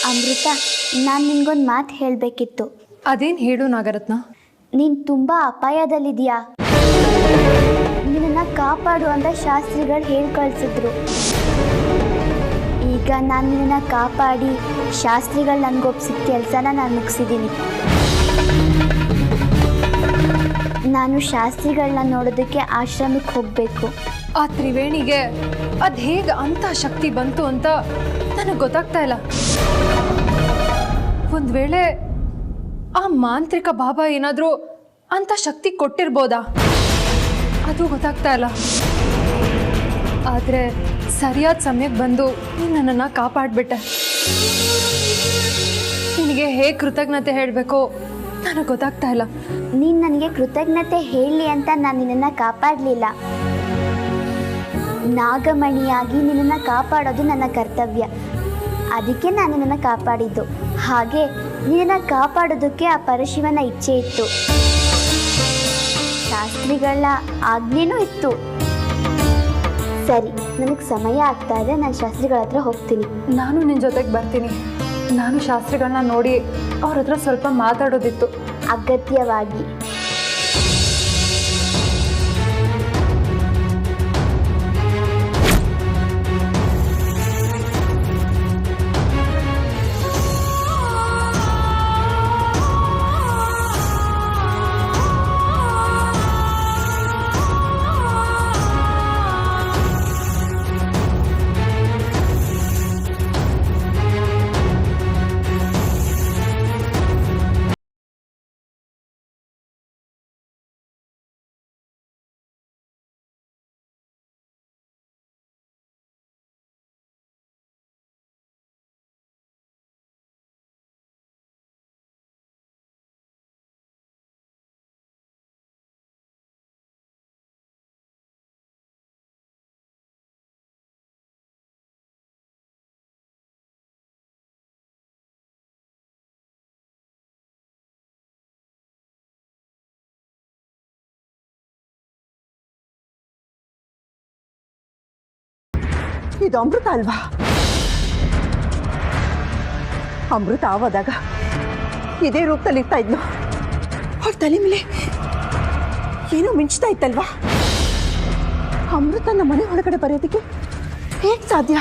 ಅಮೃತ, ನಾನು ನಿನ್ಗೊಂದು ಮಾತು ಹೇಳಬೇಕಿತ್ತು. ಅದೇನು ಹೇಳು ನಾಗರತ್ನ. ನೀನು ತುಂಬ ಅಪಾಯದಲ್ಲಿದೆಯಾ. ನಿನ್ನನ್ನು ಕಾಪಾಡು ಅಂತ ಶಾಸ್ತ್ರಿಗಳು ಹೇಳಿ ಕಳಿಸಿದ್ರು. ಈಗ ನಾನು ನಿನ್ನನ್ನು ಕಾಪಾಡಿ ಶಾಸ್ತ್ರಿಗಳು ನನಗೊಪ್ಸಿದ ಕೆಲಸನ ನಾನು ಮುಗಿಸಿದ್ದೀನಿ. ನಾನು ಶಾಸ್ತ್ರಿಗಳನ್ನ ನೋಡೋದಕ್ಕೆ ಆಶ್ರಮಕ್ಕೆ ಹೋಗಬೇಕು. ಆ ತ್ರಿವೇಣಿಗೆ ಅದು ಹೇಗೆ ಅಂಥ ಶಕ್ತಿ ಬಂತು ಅಂತ ನನಗೆ ಗೊತ್ತಾಗ್ತಾ ಇಲ್ಲ. ಒಂದು ವೇಳೆ ಆ ಮಾಂತ್ರಿಕ ಬಾಬಾ ಏನಾದರೂ ಅಂಥ ಶಕ್ತಿ ಕೊಟ್ಟಿರ್ಬೋದಾ, ಅದು ಗೊತ್ತಾಗ್ತಾ ಇಲ್ಲ. ಆದರೆ ಸರಿಯಾದ ಸಮಯಕ್ಕೆ ಬಂದು ನೀನು ನನ್ನನ್ನು ಕಾಪಾಡಿಬಿಟ್ಟೆ. ನಿನಗೆ ಹೇಗೆ ಕೃತಜ್ಞತೆ ಹೇಳಬೇಕು ನನಗೆ ಗೊತ್ತಾಗ್ತಾ ಇಲ್ಲ. ನೀನು ನನಗೆ ಕೃತಜ್ಞತೆ ಹೇಳಲಿ ಅಂತ ನಾನು ನಿನ್ನನ್ನು ಕಾಪಾಡಲಿಲ್ಲ. ನಾಗಮಣಿಯಾಗಿ ನಿನ್ನನ್ನು ಕಾಪಾಡೋದು ನನ್ನ ಕರ್ತವ್ಯ. ಅದಕ್ಕೆ ನಾನು ನಿನ್ನನ್ನು ಕಾಪಾಡಿದ್ದು. ಹಾಗೆ ನಿನ್ನನ್ನು ಕಾಪಾಡೋದಕ್ಕೆ ಆ ಪರಶಿವನ ಇಚ್ಛೆ ಇತ್ತು, ಶಾಸ್ತ್ರಿಗಳ ಆಜ್ಞೆನೂ ಇತ್ತು. ಸರಿ, ನನಗೆ ಸಮಯ ಆಗ್ತಾ ಇದೆ, ನಾನು ಶಾಸ್ತ್ರಿಗಳ ಹತ್ರ ಹೋಗ್ತೀನಿ. ನಾನು ನಿನ್ನ ಜೊತೆಗೆ ಬರ್ತೀನಿ. ನಾನು ಶಾಸ್ತ್ರಿಗಳನ್ನ ನೋಡಿ ಅವ್ರ ಹತ್ರ ಸ್ವಲ್ಪ ಮಾತಾಡೋದಿತ್ತು. ಅಗತ್ಯವಾಗಿ. ಇದು ಅಮೃತ ಅಲ್ವಾ? ಅಮೃತ ಆವಾದಾಗ ಇದೇ ರೂಪದಲ್ಲಿ ಇರ್ತಾ ಇದ್ಲು. ಅವ್ರ ತಲೆ ಮೇಲೆ ಏನೋ ಮಿಂಚ್ತಾ ಇತ್ತಲ್ವಾ? ಅಮೃತ ನಮ್ಮ ಮನೆ ಒಳಗಡೆ ಬರೋದಕ್ಕೆ ಹೇಗೆ ಸಾಧ್ಯ?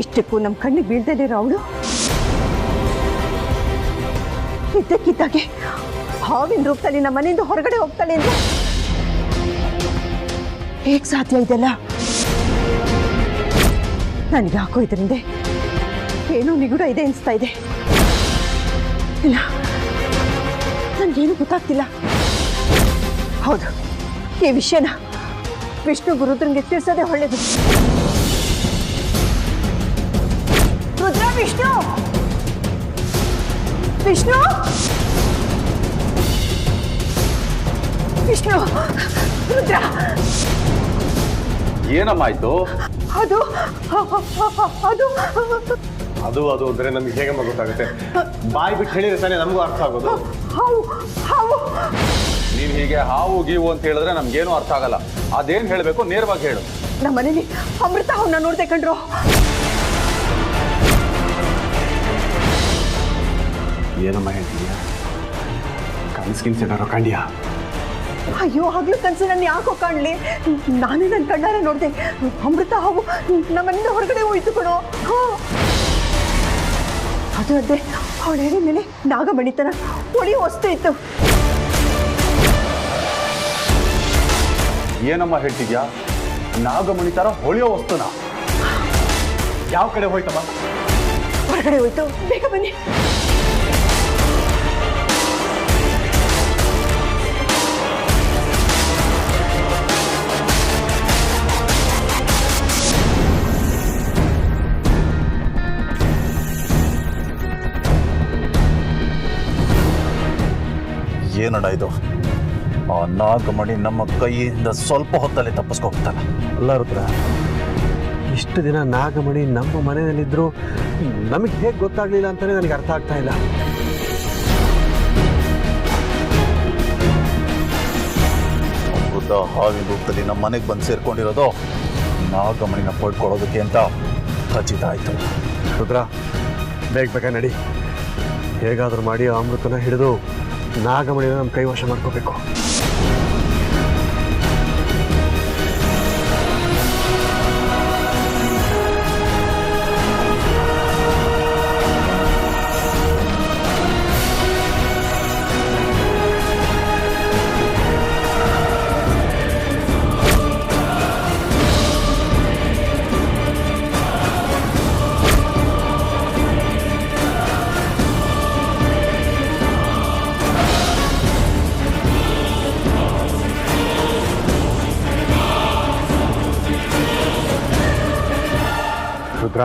ಇಷ್ಟಕ್ಕೂ ನಮ್ಮ ಕಣ್ಣಿಗೆ ಬೀಳ್ದೇ ಇರೋ ಅವಳು ಇದ್ದಕ್ಕಿದ್ದಾಗೆ ಹಾವಿನ ರೂಪದಲ್ಲಿ ನಮ್ಮ ಮನೆಯಿಂದ ಹೊರಗಡೆ ಹೋಗ್ತಾಳೆ ಅಂದ್ರೆ ಹೇಗೆ ಸಾಧ್ಯ ಇದೆಲ್ಲ? ನನಗೆ ಯಾಕೋ ಇದರಿಂದ ಏನೋ ನಿಗೂಢ ಇದೆ ಅನಿಸ್ತಾ ಇದೆ. ಇಲ್ಲ, ನನಗೇನು ಗೊತ್ತಾಗ್ತಿಲ್ಲ. ಹೌದು, ಈ ವಿಷಯನ ವಿಷ್ಣು ರುದ್ರನಿಗೆ ತಿಳಿಸೋದೇ ಒಳ್ಳೇದು. ರುದ್ರ, ವಿಷ್ಣು ವಿಷ್ಣು ವಿಷ್ಣು ರುದ್ರ, ಏನಮ್ಮಾಯ್ತು? ಅದು ಅದು ಅದು ಅದು ಅಂದ್ರೆ ನಮ್ಗೆ ಹೇಗಮ್ಮ ಗೊತ್ತಾಗುತ್ತೆ? ಬಾಯಿ ಬಿಟ್ಟು ಹೇಳಿದ್ರೆ ತಾನೇ ನಮಗೂ ಅರ್ಥ ಆಗೋದು. ಹಾವು ಹಾವು. ನೀನ್ ಹೀಗೆ ಹಾವು ಗೀವು ಅಂತ ಹೇಳಿದ್ರೆ ನಮ್ಗೇನು ಅರ್ಥ ಆಗಲ್ಲ. ಅದೇನ್ ಹೇಳ್ಬೇಕು ನೇರವಾಗಿ ಹೇಳು. ನಮ್ಮ ಮನೇಲಿ ಅಮೃತ ಅವನ್ನ ನೋಡ್ದೆ ಕಂಡ್ರು. ಏನಮ್ಮ ಹೇಳ್ತೀಯ? ಕನ್ಸ್ಕಿನ್ಸಿಡಾರೋ ಕಂಡ್ಯಾ? ಅಯ್ಯೋ, ಹಗ್ಲು ಕನ್ಸು ನನ್ನ ಯಾಕೋ ಕಾಣ್ಲಿ? ನಾನೇ ನನ್ನ ಕಣ್ಣಾರೆ ನೋಡ್ದೆ. ಅಮೃತ ಹಾವು ನಮ್ಮನೆಯಿಂದ ಹೊರಗಡೆ ಹೋಯ್ತು ಕಣೋ. ಅದು ಅದೇ ಅವಳ ಎಡೆ ಮೇಲೆ ನಾಗಮಣಿತನ ಒಳಿ ವಸ್ತು ಇತ್ತು. ಏನಮ್ಮ ಹೇಳ್ತಿದ್ಯಾ? ನಾಗಮಣಿ ತರ ಹೊಳೆಯೋ ವಸ್ತುನ ಯಾವ ಕಡೆ ಹೋಯ್ತಮ್ಮ? ಹೊರಗಡೆ ಹೋಯ್ತು. ಬೇಗ ಬನ್ನಿ. ಏನಡ ಇದು? ಆ ನಾಗಮಣಿ ನಮ್ಮ ಕೈಯಿಂದ ಸ್ವಲ್ಪ ಹೊತ್ತಲ್ಲಿ ತಪ್ಪಿಸ್ಕೋಗ್ತಾನ. ಅಲ್ಲ ರುದ್ರ, ಇಷ್ಟು ದಿನ ನಾಗಮಣಿ ನಮ್ಮ ಮನೆಯಲ್ಲಿದ್ದರೂ ನಮಗೆ ಹೇಗೆ ಗೊತ್ತಾಗಲಿಲ್ಲ ಅಂತಲೇ ನನಗೆ ಅರ್ಥ ಆಗ್ತಾ ಇಲ್ಲ. ಅಮೃತ ಹಾವಿನ ರೂಪದಲ್ಲಿ ನಮ್ಮ ಮನೆಗೆ ಬಂದು ಸೇರ್ಕೊಂಡಿರೋದು ನಾಗಮಣಿನ ಪಡ್ಕೊಳ್ಳೋದಕ್ಕೆ ಅಂತ ಖಚಿತ ಆಯಿತು. ರುದ್ರ, ಬೇಗ ನಡಿ. ಹೇಗಾದರೂ ಮಾಡಿ ಅಮೃತನ ಹಿಡಿದು ನಾಗಮಣಿನ ನಮ್ಮ ಕೈವಶ ಮಾಡ್ಕೋಬೇಕು. ರುದ್ರ,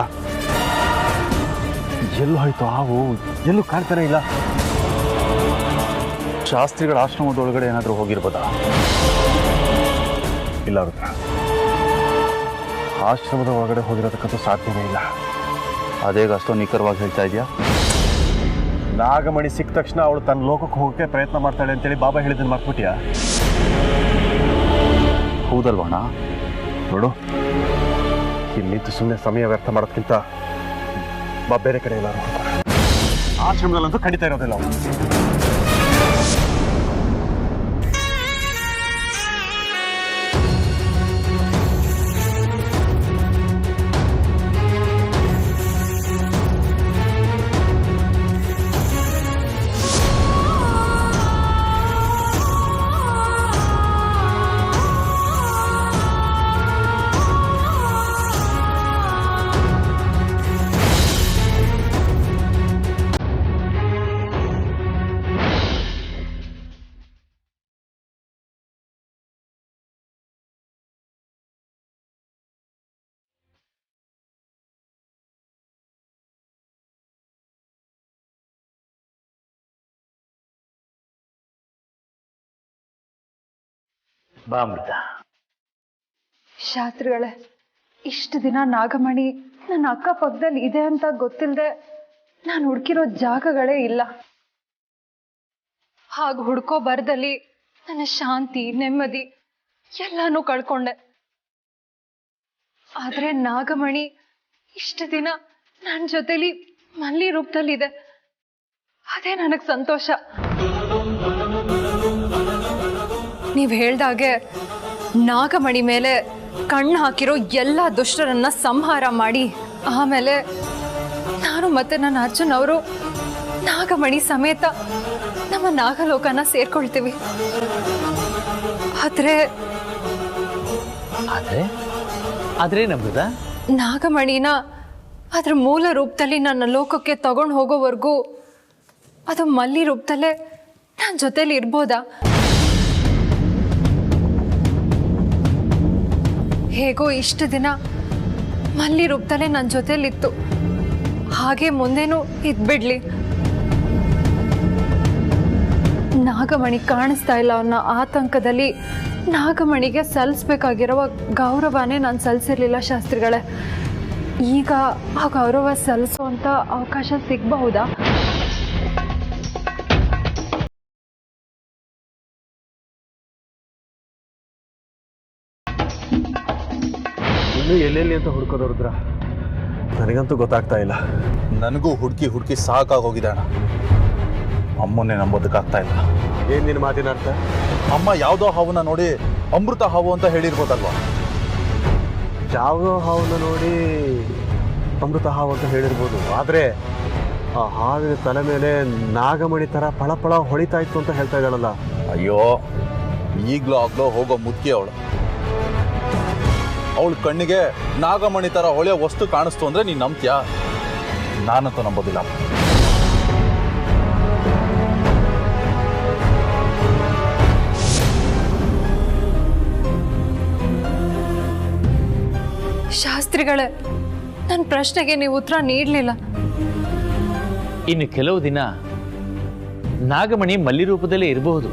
ಎಲ್ಲೂ ಹೋಯ್ತು ಹಾವು? ಎಲ್ಲೂ ಕಾಣ್ತಾನೆ ಇಲ್ಲ. ಶಾಸ್ತ್ರಿಗಳ ಆಶ್ರಮದೊಳಗಡೆ ಏನಾದರೂ ಹೋಗಿರ್ಬೋದಾ? ಇಲ್ಲ ರುದ್ರ, ಆಶ್ರಮದ ಒಳಗಡೆ ಹೋಗಿರೋದಕ್ಕಂತೂ ಸಾಧ್ಯನೇ ಇಲ್ಲ. ಅದೇಗ ಅಷ್ಟೊಂದು ನಿಖರವಾಗಿ ಹೇಳ್ತಾ ಇದೆಯಾ? ನಾಗಮಣಿ ಸಿಕ್ಕ ತಕ್ಷಣ ಅವಳು ತನ್ನ ಲೋಕಕ್ಕೆ ಹೋಗೋಕ್ಕೆ ಪ್ರಯತ್ನ ಮಾಡ್ತಾಳೆ ಅಂತೇಳಿ ಬಾಬಾ ಹೇಳಿದ್ದನ್ನು ಮರ್ತ್ಬಿಟ್ಯಾ? ಹೌದಲ್ವಣ್ಣ? ನೋಡು, ಇಲ್ಲಿ ನಿಂತು ಸುಮ್ಮನೆ ಸಮಯ ವ್ಯರ್ಥ ಮಾಡೋದಕ್ಕಿಂತ ಬೇರೆ ಕಡೆ ಎಲ್ಲ ಆಶ್ರಮದಲ್ಲಂತೂ ಖಂಡಿತ ಇರೋದಿಲ್ಲ ಅವಳು. ಬಾ ಅಮೃತ. ಶಾಸ್ತ್ರಿಗಳೇ, ಇಷ್ಟು ದಿನ ನಾಗಮಣಿ ನನ್ನ ಅಕ್ಕಪಕ್ಕದಲ್ಲಿ ಇದೆ ಅಂತ ಗೊತ್ತಿಲ್ಲದೆ ನಾನು ಹುಡುಕಿರೋ ಜಾಗಗಳೇ ಇಲ್ಲ. ಹಾಗೆ ಹುಡ್ಕೋ ಬರದಲ್ಲಿ ನನ್ನ ಶಾಂತಿ, ನೆಮ್ಮದಿ ಎಲ್ಲಾನು ಕಳ್ಕೊಂಡೆ. ಆದ್ರೆ ನಾಗಮಣಿ ಇಷ್ಟು ದಿನ ನನ್ನ ಜೊತೆಲಿ ಮಲ್ಲಿ ರೂಪದಲ್ಲಿದೆ. ಅದೇ ನನಗ್ ಸಂತೋಷ. ನೀವ್ ಹೇಳ್ದಾಗೆ ನಾಗಮಣಿ ಮೇಲೆ ಕಣ್ಣು ಹಾಕಿರೋ ಎಲ್ಲ ದುಷ್ಟರನ್ನ ಸಂಹಾರ ಮಾಡಿ ಆಮೇಲೆ ನಾನು ಮತ್ತೆ ನನ್ನ ಅರ್ಜುನ್ ಅವರು ನಾಗಮಣಿ ಸಮೇತ ನಮ್ಮ ನಾಗಲೋಕನ ಸೇರ್ಕೊಳ್ತೀವಿ. ಆದ್ರೆ ನಮ್ದ ನಾಗಮಣಿನ ಅದ್ರ ಮೂಲ ರೂಪದಲ್ಲಿ ನನ್ನ ಲೋಕಕ್ಕೆ ತಗೊಂಡು ಹೋಗೋವರೆಗೂ ಅದು ಮಲ್ಲಿ ರೂಪದಲ್ಲೇ ನನ್ನ ಜೊತೆಲಿ ಇರ್ಬೋದಾ? ಹೇಗೋ ಇಷ್ಟು ದಿನ ಮಲ್ಲಿ ರೂಪದಲ್ಲೇ ನನ್ನ ಜೊತೆಲಿತ್ತು, ಹಾಗೆ ಮುಂದೇನು ಇದ್ಬಿಡ್ಲಿ. ನಾಗಮಣಿ ಕಾಣಿಸ್ತಾ ಇಲ್ಲ ಅನ್ನೋ ಆತಂಕದಲ್ಲಿ ನಾಗಮಣಿಗೆ ಸಲ್ಲಿಸ್ಬೇಕಾಗಿರುವ ಗೌರವನೇ ನಾನು ಸಲ್ಲಿಸಿರ್ಲಿಲ್ಲ ಶಾಸ್ತ್ರಿಗಳೇ. ಈಗ ಆ ಗೌರವ ಸಲ್ಲಿಸುವಂಥ ಅವಕಾಶ ಸಿಗಬಹುದಾ? ಇನ್ನು ಎಲ್ಲೆಲ್ಲಿ ಅಂತ ಹುಡ್ಕೋದು ರುದ್ರ, ನನಗಂತೂ ಗೊತ್ತಾಗ್ತಾ ಇಲ್ಲ. ನನಗೂ ಹುಡುಕಿ ಸಾಕಾಗೋಗಿದೆ ಅಣ್ಣ. ಅಮ್ಮನ್ನೇ ನಂಬೋದಕ್ಕಾಗ್ತಾ ಇಲ್ಲ. ಏನ್ ನಿನ್ನ ಮಾತಿನ ಅರ್ಥ? ಅಮ್ಮ ಯಾವುದೋ ಹಾವನ್ನ ನೋಡಿ ಅಮೃತ ಹಾವು ಅಂತ ಹೇಳಿರ್ಬೋದಲ್ವಾ? ಯಾವುದೋ ಹಾವನ್ನ ನೋಡಿ ಅಮೃತ ಹಾವು ಅಂತ ಹೇಳಿರ್ಬೋದು, ಆದರೆ ಆ ಹಾವಿನ ತಲೆ ಮೇಲೆ ನಾಗಮಣಿ ಥರ ಫಳಫಳ ಹೊಳಿತಾ ಇತ್ತು ಅಂತ ಹೇಳ್ತಾ ಇದ್ದಾಳಲ್ಲ. ಅಯ್ಯೋ, ಈಗಲೂ ಆಗ್ಲೋ ಹೋಗೋ ಮುದುಕಿ ಅವಳು. ಅವಳ ಕಣ್ಣಿಗೆ ನಾಗಮಣಿ ಥರ ಹೊಳೆಯೋ ವಸ್ತು ಕಾಣಿಸ್ತು ಅಂದರೆ ನೀನು ನಂಬ್ತೀಯಾ? ನಾನಂತೂ ನಂಬೋದಿಲ್ಲ. ಶಾಸ್ತ್ರಿಗಳೇ, ನನ್ನ ಪ್ರಶ್ನೆಗೆ ನೀವು ಉತ್ತರ ನೀಡಲಿಲ್ಲ. ಇನ್ನು ಕೆಲವು ದಿನ ನಾಗಮಣಿ ಮಲ್ಲಿ ರೂಪದಲ್ಲೇ ಇರಬಹುದು.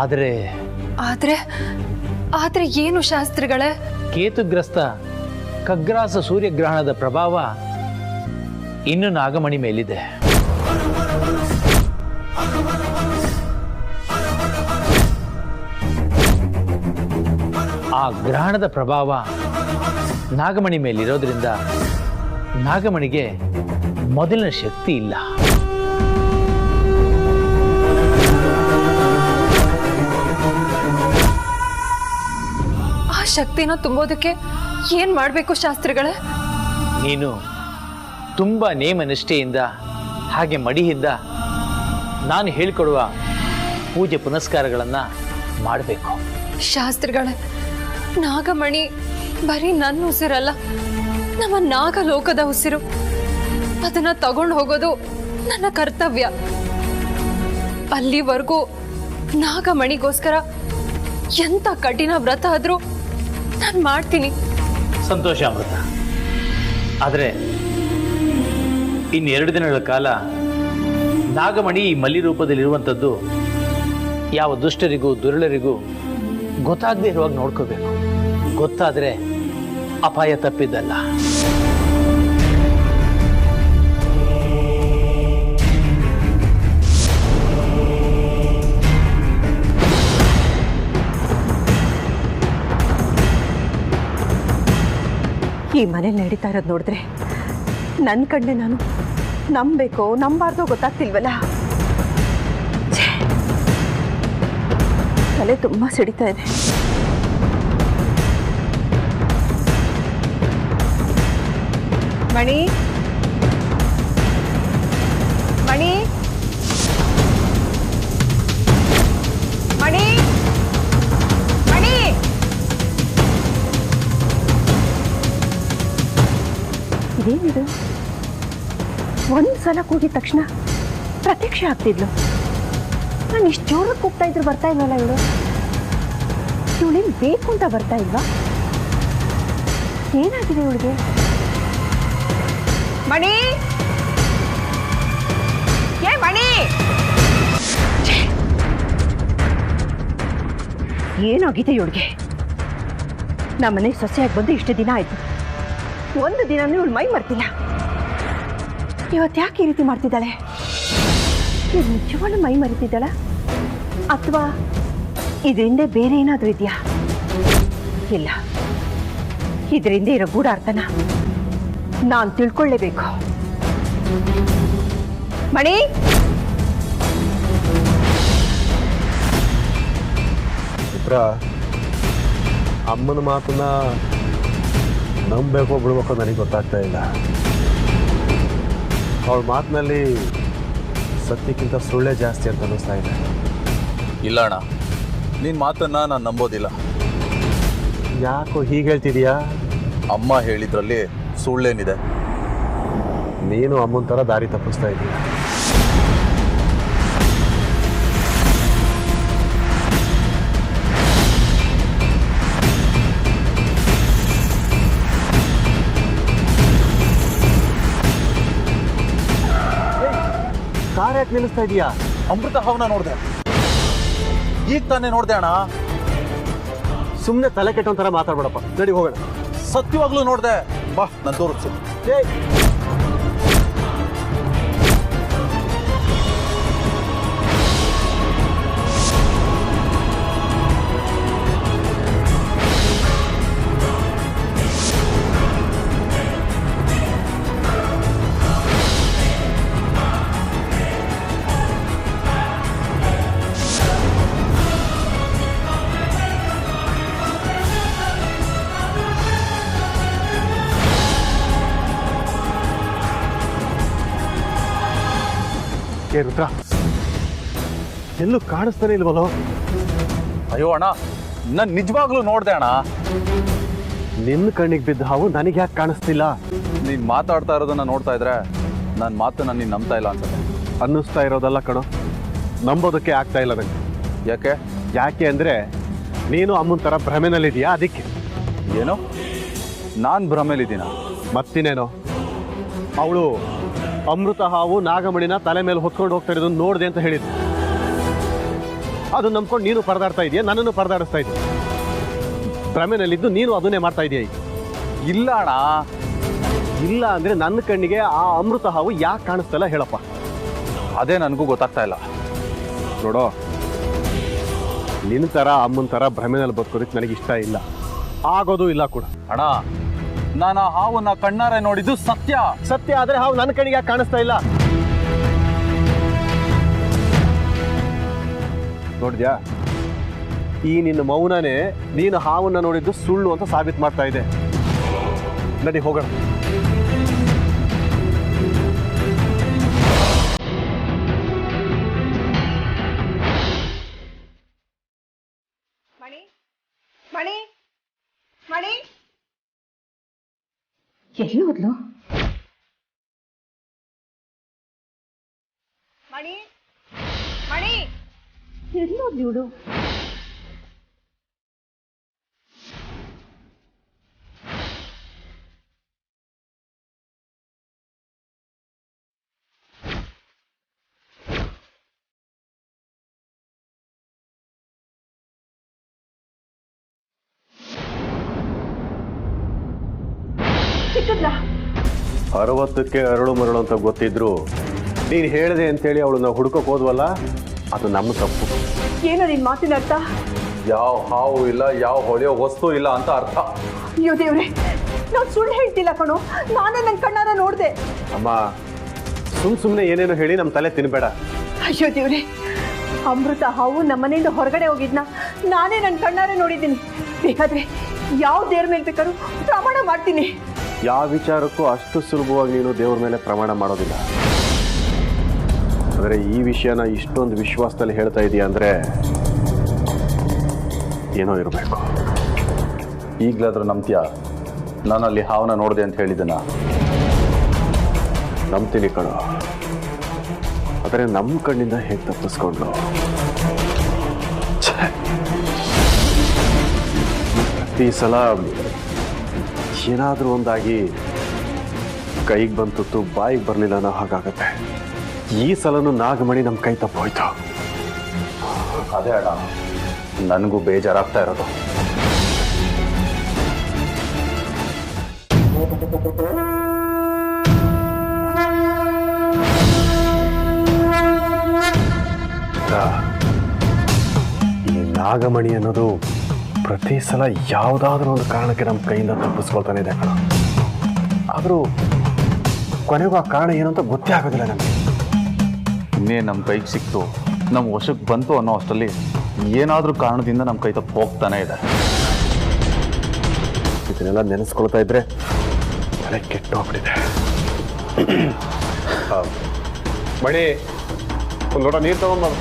ಆದರೆ ಆದ್ರೆ ಏನು ಶಾಸ್ತ್ರಿಗಳೇ? ಕೇತುಗ್ರಸ್ತ ಖಗ್ರಾಸ ಸೂರ್ಯಗ್ರಹಣದ ಪ್ರಭಾವ ಇನ್ನು ನಾಗಮಣಿ ಮೇಲಿದೆ. ಆ ಗ್ರಹಣದ ಪ್ರಭಾವ ನಾಗಮಣಿ ಮೇಲಿರೋದ್ರಿಂದ ನಾಗಮಣಿಗೆ ಮೊದಲಿನ ಶಕ್ತಿ ಇಲ್ಲ. ಆ ಶಕ್ತಿನ ತುಂಬೋದಕ್ಕೆ ಏನ್ ಮಾಡ್ಬೇಕು ಶಾಸ್ತ್ರಿಗಳೇ? ನೀನು ತುಂಬ ನೇಮನಿಷ್ಠೆಯಿಂದ ಹಾಗೆ ಮಡಿಯಿಂದ ನಾನು ಹೇಳಿಕೊಡುವ ಪೂಜೆ ಪುನಸ್ಕಾರಗಳನ್ನು ಮಾಡಬೇಕು. ಶಾಸ್ತ್ರಿಗಳೇ, ನಾಗಮಣಿ ಬರೀ ನನ್ನ ಉಸಿರಲ್ಲ, ನಮ್ಮ ನಾಗಲೋಕದ ಉಸಿರು. ಅದನ್ನ ತಗೊಂಡು ಹೋಗೋದು ನನ್ನ ಕರ್ತವ್ಯ. ಅಲ್ಲಿವರೆಗೂ ನಾಗಮಣಿಗೋಸ್ಕರ ಎಂತ ಕಠಿಣ ವ್ರತ ಆದ್ರೂ ನಾನು ಮಾಡ್ತೀನಿ. ಸಂತೋಷ ಅಮೃತ. ಆದರೆ ಇನ್ನು 2 ದಿನಗಳ ಕಾಲ ನಾಗಮಣಿ ಈ ಮಲ್ಲಿ ರೂಪದಲ್ಲಿರುವಂಥದ್ದು ಯಾವ ದುಷ್ಟರಿಗೂ ದುರುಳರಿಗೂ ಗೊತ್ತಾಗದೇ ಇರುವಾಗ ನೋಡ್ಕೋಬೇಕು. ಗೊತ್ತಾದರೆ ಅಪಾಯ ತಪ್ಪಿದ್ದಲ್ಲ. ಈ ಮನೇಲಿ ನಡೀತಾ ಇರೋದು ನೋಡಿದ್ರೆ ನನ್ನ ಕಣ್ಣೆ ನಾನು ನಂಬಬೇಕೋ ನಂಬಾರ್ದೋ ಗೊತ್ತಾಗ್ತಿಲ್ವಲ್ಲ. ತಲೆ ತುಂಬ ಸಿಡಿತಾ ಇದೆ. ಮಣಿ ಮಣಿ ಮಣಿ ಮಣಿ ಇದೇನಿದು? ಒಂದ್ಸಲ ಕೂಗಿದ ತಕ್ಷಣ ಪ್ರತ್ಯಕ್ಷ ಆಗ್ತಿದ್ಲು. ನಾನು ಇಷ್ಟು ಜೋರಾಗಿ ಕೂಗ್ತಾ ಇದ್ರು ಬರ್ತಾ ಇಲ್ವಲ್ಲ ಇವಳು. ಇವಳೇನು ಬೇಕು ಅಂತ ಬರ್ತಾ ಇಲ್ವಾ? ಏನಾಗಿದೆ ಇವಳಿಗೆ? ಮಣಿ ಏ ಮಣಿ, ಏನಾಗಿದೆ ಇವಳಿಗೆ? ನಮ್ಮನೆಗೆ ಸೊಸೆಯಾಗಿ ಬಂದು ಇಷ್ಟು ದಿನ ಆಯ್ತು. ಒಂದು ದಿನ ಇವಳು ಮೈ ಮರ್ತಿಲ್ಲ. ಇವತ್ತು ಯಾಕೆ ಈ ರೀತಿ ಮಾಡ್ತಿದ್ದಾಳೆ? ಇವಳು ನಿಜವಾಗ್ಲೂ ಮೈ ಮರಿತಿದ್ದಾಳ ಅಥವಾ ಇದರಿಂದ ಬೇರೆ ಏನಾದರೂ ಇದೆಯಾ? ಇಲ್ಲ, ಇದರಿಂದ ಇರೋ ಗೂಢಾರ್ಥನ ನಾನು ತಿಳ್ಕೊಳ್ಳೇಬೇಕು. ಮಣಿ ಪುತ್ರ, ಅಮ್ಮನ ಮಾತನ್ನ ನಂಬಬೇಕೋ ಬಿಡ್ಬೇಕೋ ನನಗೆ ಗೊತ್ತಾಗ್ತಾ ಇಲ್ಲ. ಅವಳ ಮಾತಿನಲ್ಲಿ ಸತ್ಯಕ್ಕಿಂತ ಸುಳ್ಳೇ ಜಾಸ್ತಿ ಅಂತ ಅನ್ನಿಸ್ತಾ ಇದೆ. ಇಲ್ಲ ಅಣ್ಣ, ನಿನ್ನ ಮಾತನ್ನು ನಾನು ನಂಬೋದಿಲ್ಲ. ಯಾಕೋ ಹೀಗೆ ಹೇಳ್ತಿದೀಯಾ? ಅಮ್ಮ ಹೇಳಿದ್ರಲ್ಲಿ ಸುಳ್ಳೇನಿದೆ? ನೀನು ಅಮ್ಮನ ಥರ ದಾರಿ ತಪ್ಪಿಸ್ತಾ ಇದ್ದೀಯ. ಕಾರ್ ಯಾಕೆ ನಿಲ್ಲಿಸ್ತಾ ಇದೀಯಾ? ಅಮೃತ ಹಾವನ್ನ ನೋಡಿದೆ, ಈಗ ತಾನೇ ನೋಡಿದೆ ಅಣ್ಣ. ಸುಮ್ಮನೆ ತಲೆ ಕೆಟ್ಟೊಂದು ಥರ ಮಾತಾಡ್ಬೇಡಪ್ಪ, ನಡಿ ಹೋಗೋಣ. ಸತ್ಯವಾಗ್ಲೂ ನೋಡಿದೆ, ಬಾ ನಾನು ತೋರಿಸು. ರುದ್ರ, ಎಲ್ಲೂ ಕಾಣಿಸ್ತಾನೆ ಇಲ್ವಲ್ಲೋ? ಅಯ್ಯೋ ಅಣ್ಣ, ನಾನು ನಿಜವಾಗ್ಲೂ ನೋಡಿದೆ ಅಣ್ಣ. ನಿನ್ನ ಕಣ್ಣಿಗೆ ಬಿದ್ದ ಹಾವು ನನಗೆ ಯಾಕೆ ಕಾಣಿಸ್ತಿಲ್ಲ? ನೀನು ಮಾತಾಡ್ತಾ ಇರೋದನ್ನ ನೋಡ್ತಾ ಇದ್ರೆ ನನ್ನ ಮಾತನ್ನ ನೀನು ನಂಬ್ತಾ ಇಲ್ಲ ಅನ್ಸುತ್ತೆ. ಅನ್ನಿಸ್ತಾ ಇರೋದಲ್ಲ ಕಣೋ, ನಂಬೋದಕ್ಕೆ ಆಗ್ತಾ ಇಲ್ಲ ನನಗೆ. ಯಾಕೆ? ಯಾಕೆ ಅಂದರೆ ನೀನು ಅಮ್ಮನ ಥರ ಭ್ರಮೆನಲ್ಲಿದೆಯಾ, ಅದಕ್ಕೆ. ಏನು ನಾನು ಭ್ರಮೇಲಿದ್ದೀನ? ಮತ್ತಿನೇನೋ, ಅವಳು ಅಮೃತ ಹಾವು ನಾಗಮಣಿನ ತಲೆ ಮೇಲೆ ಹೊತ್ಕೊಂಡು ಹೋಗ್ತಾ ಇರೋದನ್ನು ನೋಡಿದೆ ಅಂತ ಹೇಳಿದ್ದೆ. ಅದು ನಂಬ್ಕೊಂಡು ನೀನು ಪರದಾಡ್ತಾ ಇದೆಯಾ, ನನ್ನನ್ನು ಪರದಾಡಿಸ್ತಾ ಇದೆಯಾ. ಭ್ರಮೆನಲ್ಲಿದ್ದು ನೀನು ಅದನ್ನೇ ಮಾಡ್ತಾ ಇದೆಯಾ ಈಗ. ಇಲ್ಲ ಅಣ್ಣ. ಇಲ್ಲ ಅಂದರೆ ನನ್ನ ಕಣ್ಣಿಗೆ ಆ ಅಮೃತ ಹಾವು ಯಾಕೆ ಕಾಣಿಸ್ತಲ್ಲ ಹೇಳಪ್ಪ? ಅದೇ ನನಗೂ ಗೊತ್ತಾಗ್ತಾ ಇಲ್ಲ. ನೋಡೋ, ನಿನ್ನ ಥರ ಅಮ್ಮನ ಥರ ಭ್ರಮೆನಲ್ಲಿ ಬದುಕೋದಕ್ಕೆ ನನಗೆ ಇಷ್ಟ ಇಲ್ಲ, ಆಗೋದು ಇಲ್ಲ ಕೂಡ. ಅಣ್ಣ, ನಾನು ಆ ಹಾವನ್ನ ಕಣ್ಣಾರೆ ನೋಡಿದ್ದು ಸತ್ಯ. ಸತ್ಯ ಆದ್ರೆ ಹಾವು ನನ್ನ ಕಣ್ಣಿಗೆ ಯಾಕೆ ಕಾಣಿಸ್ತಾ ಇಲ್ಲ? ನೋಡಿದ್ಯಾ, ಈ ನಿನ್ನ ಮೌನನೇ ನೀನು ಹಾವನ್ನ ನೋಡಿದ್ದು ಸುಳ್ಳು ಅಂತ ಸಾಬೀತು ಮಾಡ್ತಾ ಇದೆ. ನಡಿ ಹೋಗೋಣ. ಮಣಿ ಮಣಿ ಮಣಿ ಎಲ್ಲಿ ಹೋದ್ಲು? ಮಣಿ ಮಣಿ ಎಲ್ಲಿ ಹೋದ್ಲು ಇವಳು? ಸಿಕ್ಕದ್ಲಾ? 60ಕ್ಕೆ ಅರಳು ಮರಳು ಅಂತ ಗೊತ್ತಿದ್ರು ನೀನು ಹೇಳಿದೆ ಅಂತೇಳಿ ಅವಳನ್ನ ಹುಡುಕಕ್ಕೆ ಹೋದ್ವಲ್ಲ, ಅದು ನಮ್ಮ ತಪ್ಪು. ಏನೋ ನಿನ್ ಮಾತಿನ ಅರ್ಥ? ಯಾವ ಹಾವು ಇಲ್ಲ, ಯಾವ ಹೊಳೆಯೋ ವಸ್ತು ಇಲ್ಲ ಅಂತ ಅರ್ಥ. ಅಯ್ಯೋ ದೇವ್ರೆ, ನಾನು ಸುಳ್ಳು ಹೇಳ್ತಿಲ್ಲ ಕಣೋ, ನಾನೇ ನನ್ನ ಕಣ್ಣಾರ ನೋಡ್ದೆ. ಅಮ್ಮ, ಸುಮ್ಮನೆ ಏನೇನೋ ಹೇಳಿ ನಮ್ಮ ತಲೆ ತಿನ್ಬೇಡ. ಅಯ್ಯೋ ದೇವ್ರೆ, ಅಮೃತ ಹಾವು ನಮ್ಮ ಮನೆಯಿಂದ ಹೊರಗಡೆ ಹೋಗಿದ್ನ ನಾನೇ ನನ್ನ ಕಣ್ಣಾರ ನೋಡಿದ್ದೀನಿ. ಬೇಕಾದ್ರೆ ಯಾವ ದೇವ್ರ ಮೇಲೆ ಬೇಕಾದ್ರೂ ಪ್ರಮಾಣ ಮಾಡ್ತೀನಿ. ಯಾವ ವಿಚಾರಕ್ಕೂ ಅಷ್ಟು ಸುಲಭವಾಗಿ ನೀನು ದೇವ್ರ ಮೇಲೆ ಪ್ರಮಾಣ ಮಾಡೋದಿಲ್ಲ. ಆದರೆ ಈ ವಿಷಯನ ಇಷ್ಟೊಂದು ವಿಶ್ವಾಸದಲ್ಲಿ ಹೇಳ್ತಾ ಇದೀಯ ಅಂದರೆ ಏನೋ ಇರಬೇಕು. ಈಗಲಾದ್ರೂ ನಂಬ್ತೀಯ ನಾನಲ್ಲಿ ಹಾವನ್ನ ನೋಡಿದೆ ಅಂತ ಹೇಳಿದ್ದನ್ನ? ನಂಬ್ತೀನಿ ಕಣೋ, ಆದರೆ ನಮ್ಮ ಕಣ್ಣಿಂದ ಹೇಗೆ ತಪ್ಪಿಸ್ಕೊಂಡು ಪ್ರತಿ ಸಲ ಏನಾದರೂ ಒಂದಾಗಿ ಕೈಗೆ ಬಂತು ಬಾಯಿಗೆ ಬರಲಿಲ್ಲ ಅನ್ನೋ ಹಾಗಾಗತ್ತೆ. ಈ ಸಲನೂ ನಾಗಮಣಿ ನಮ್ಮ ಕೈ ತಪ್ಪೋಯ್ತು. ಅದೇ ಅಣ್ಣ ನನಗೂ ಬೇಜಾರಾಗ್ತಾ ಇರೋದು. ಈ ನಾಗಮಣಿ ಅನ್ನೋದು ಪ್ರತಿ ಸಲ ಯಾವುದಾದ್ರೂ ಒಂದು ಕಾರಣಕ್ಕೆ ನಮ್ಮ ಕೈಯಿಂದ ತಪ್ಪಿಸ್ಕೊಳ್ತಾನೆ ಇದೆ ಕಣ. ಆದರೂ ಕೊನೆಗೂ ಆ ಕಾರಣ ಏನು ಅಂತ ಗೊತ್ತೇ ಆಗೋದಿಲ್ಲ ನಮಗೆ. ಇನ್ನೇ ನಮ್ಮ ಕೈಗೆ ಸಿಕ್ತು, ನಮ್ಮ ವಶಕ್ಕೆ ಬಂತು ಅನ್ನೋ ಅಷ್ಟರಲ್ಲಿ ಏನಾದರೂ ಕಾರಣದಿಂದ ನಮ್ಮ ಕೈ ತಪ್ಪು ಹೋಗ್ತಾನೆ ಇದೆ. ಇದನ್ನೆಲ್ಲ ನೆನೆಸ್ಕೊಳ್ತಾ ಇದ್ರೆ ತಲೆ ಕೆಟ್ಟು ಹೋಗ್ಬಿಟ್ಟಿದೆ. ಮಣಿ, ಒಂದು ಲೋಟ ನೀರು ತಗೊಂಬಾರ.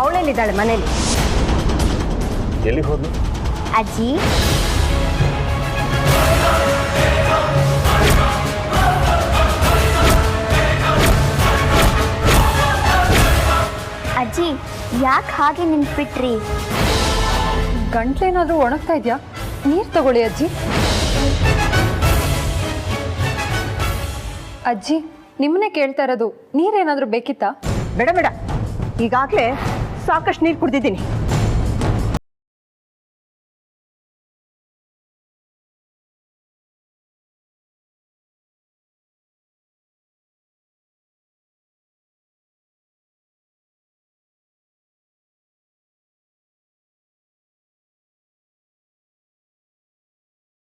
ಅವಳೆಲ್ಲಿದ್ದಾಳೆ ಮನೇಲಿ? ಎಲ್ಲಿ ಹೋದ್ಲು? ಅಜ್ಜಿ, ಅಜ್ಜಿ ಯಾಕೆ ಹಾಗೆ ನಿಂತ್ಬಿಟ್ರಿ? ಗಂಟ್ಲೇನಾದ್ರೂ ಒಣಗ್ತಾ ಇದೆಯಾ? ನೀರು ತಗೊಳ್ಳಿ ಅಜ್ಜಿ. ಅಜ್ಜಿ, ನಿಮ್ಮನ್ನೇ ಕೇಳ್ತಾ ಇರೋದು, ನೀರೇನಾದ್ರೂ ಬೇಕಿತ್ತಾ? ಬೇಡ ಬೇಡ, ಈಗಾಗಲೇ ಸಾಕಷ್ಟು ನೀರು ಕುಡ್ದಿದ್ದೀನಿ.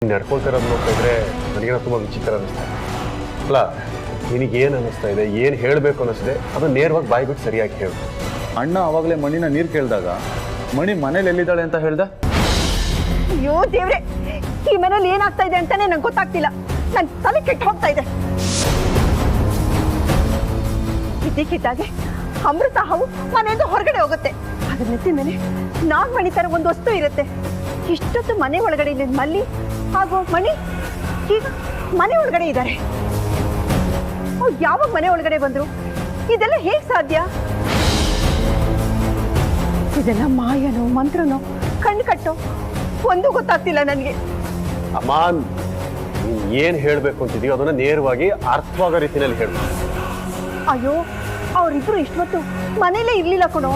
ನಡ್ಕೊಳ್ತಿರೋದು ನೋಡ್ತಾ ಇದ್ರೆ ನನಗೇನೋ ತುಂಬ ವಿಚಿತ್ರ ಅನ್ನಿಸ್ತಾ ಇದೆ. ಅಲ್ಲ, ನಿನಗೇನು ಅನ್ನಿಸ್ತಾ ಇದೆ, ಏನು ಹೇಳಬೇಕು ಅನ್ನಿಸ್ತಿದೆ ಅದು ನೇರವಾಗಿ ಬಾಯ್ಬಿಟ್ಟು ಸರಿಯಾಗಿ ಹೇಳು. ಅಣ್ಣ ಆವಾಗಲೇ ಮಣಿನ ನೀರು ಕೇಳಿದಾಗ ಮಣಿ ಮನೇಲಿ ಎಲ್ಲಿದ್ದಾಳೆ ಅಂತ ಹೇಳ್ದ. ಅಯ್ಯೋ ದೇವ್ರೆ, ಈ ಮನೇಲಿ ಏನಾಗ್ತಾ ಇದೆ ಅಂತಾನೆ ನಂಗೆ ಗೊತ್ತಾಗ್ತಿಲ್ಲ. ನನ್ನ ತಲೆ ಕೆಟ್ಟು ಹೋಗ್ತಾ ಇದೆ. ಇದ್ದಕ್ಕಿದ್ದಾಗೆ ಅಮೃತ ಹಾವು ಮನೆಯಿಂದ ಹೊರಗಡೆ ಹೋಗುತ್ತೆ. ಅದ್ರ ನೆತ್ತಿ ಮೇಲೆ ನಾಗಮಣಿ ತರ ಒಂದು ವಸ್ತು ಇರುತ್ತೆ. ಇಷ್ಟೊತ್ತು ಮನೆ ಒಳಗಡೆ ಇಲ್ಲಿಂದ ಮಲ್ಲಿ ಹಾಗೂ ಮಣಿ ಈಗ ಮನೆ ಒಳಗಡೆ ಇದ್ದಾರೆ. ಅವ್ರು ಯಾವಾಗ ಮನೆ ಒಳಗಡೆ ಬಂದ್ರು? ಇದೆಲ್ಲ ಹೇಗ್ ಸಾಧ್ಯ? ಇದೆಲ್ಲ ಮಾಯನೋ ಮಂತ್ರನೋ ಕಣ್ಣು ಕಟ್ಟೋ ಒಂದು ಗೊತ್ತಾಗ್ತಿಲ್ಲ ನನಗೆ. ಅಮ್ಮ, ನೀನು ಏನು ಹೇಳಬೇಕು ಅಂತಿದೀಯೋ ಅದನ್ನ ನೇರವಾಗಿ ಅರ್ಥವಾಗೋ ರೀತಿಯಲ್ಲಿ ಹೇಳು. ಅಯ್ಯೋ, ಅವರಿಬ್ರು ಇಷ್ಟೊತ್ತು ಮನೇಲೇ ಇರ್ಲಿಲ್ಲ ಕಣೋ.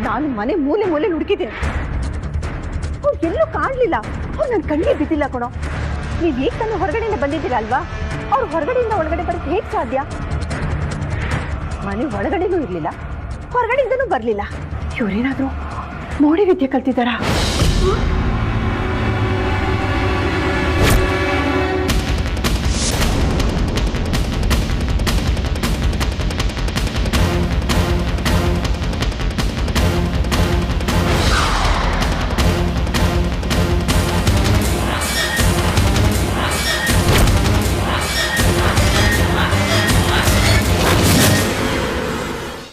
ನಾನು ಮನೆ ಮೂಲೆ ಮೂಲೆ ಹುಡುಕಿದ್ದೀನಿ, ಅವ್ರು ಎಲ್ಲೂ ಕಾಣಲಿಲ್ಲ. ಅವ್ರು ನನ್ನ ಕಣ್ಣಿಗೆ ಬಿದ್ದಿಲ್ಲ ಕಣೋ. ನೀವು ಹೇಗೆ ತಾನು ಹೊರಗಡೆಯಿಂದ ಬಂದಿದ್ದೀರಾ ಅಲ್ವಾ? ಅವ್ರು ಹೊರಗಡೆಯಿಂದ ಒಳಗಡೆ ಬರೋದು ಹೇಗೆ ಸಾಧ್ಯ? ಮನೆ ಒಳಗಡೆನೂ ಇರಲಿಲ್ಲ, ಹೊರಗಡೆಯಿಂದನೂ ಬರಲಿಲ್ಲ. ಇವರೇನಾದರೂ ಮೋಡಿ ವಿದ್ಯೆ ಕಲ್ತಿದ್ದಾರಾ?